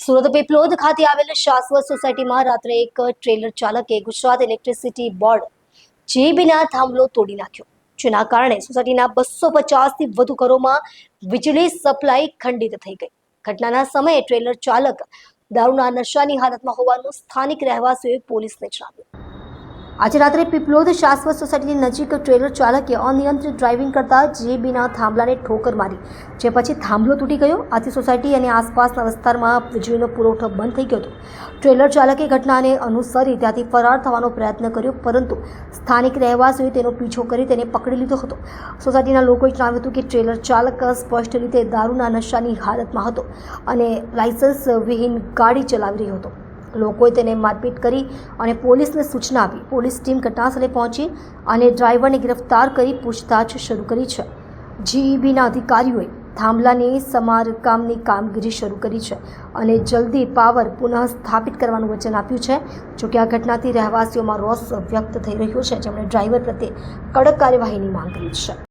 સુરત પીપલોદ ખાતે આવેલ શાશ્વત સોસાયટીમાં રાત્રે એક ટ્રેલર ચાલકે ગુજરાત ઇલેક્ટ્રિસિટી બોર્ડ જેબીના થાંભલો તોડી નાખ્યો, જેના કારણે સોસાયટીના 250થી વધુ ઘરોમાં વીજળી સપ્લાય ખંડિત થઈ ગઈ. ઘટનાના સમયે ટ્રેલર ચાલક દારૂના નશાની હાલતમાં હોવાનું સ્થાનિક રહેવાસીઓએ પોલીસને જણાવ્યું. આજે રાત્રે પીપલોદ શાશ્વત સોસાયટીની નજીક ટ્રેલર ચાલકે અનિયંત્રિત ડ્રાઇવિંગ કરતા જેબીના થાંભલાને ઠોકર મારી, જે પછી થાંભલો તૂટી ગયો. આથી સોસાયટી અને આસપાસના વિસ્તારમાં વીજળીનો પુરવઠો બંધ થઈ ગયો હતો. ટ્રેલર ચાલકે ઘટનાને અનુસરી ત્યાંથી ફરાર થવાનો પ્રયત્ન કર્યો, પરંતુ સ્થાનિક રહેવાસીઓએ તેનો પીછો કરી તેને પકડી લીધો હતો. સોસાયટીના લોકોએ જણાવ્યું હતું કે ટ્રેલર ચાલક સ્પષ્ટ રીતે દારૂના નશાની હાલતમાં હતો અને લાયસન્સ વિહીન ગાડી ચલાવી રહ્યો હતો. લોકોએ તેને મારપીટ કરી અને પોલીસને સૂચના આપી. પોલીસ ટીમ ઘટનાસ્થળે પહોંચી અને ડ્રાઈવરને ગિરફ્તાર કરી પૂછતાછ શરૂ કરી છે. જીઈબીના અધિકારીઓએ થાંભલાની સમારકામની કામગીરી શરૂ કરી છે અને જલ્દી પાવર પુનઃ સ્થાપિત કરવાનું વચન આપ્યું છે. જોકે આ ઘટનાથી રહેવાસીઓમાં રોષ વ્યક્ત થઈ રહ્યો છે, જેમણે ડ્રાઈવર પ્રત્યે કડક કાર્યવાહીની માંગ કરી છે.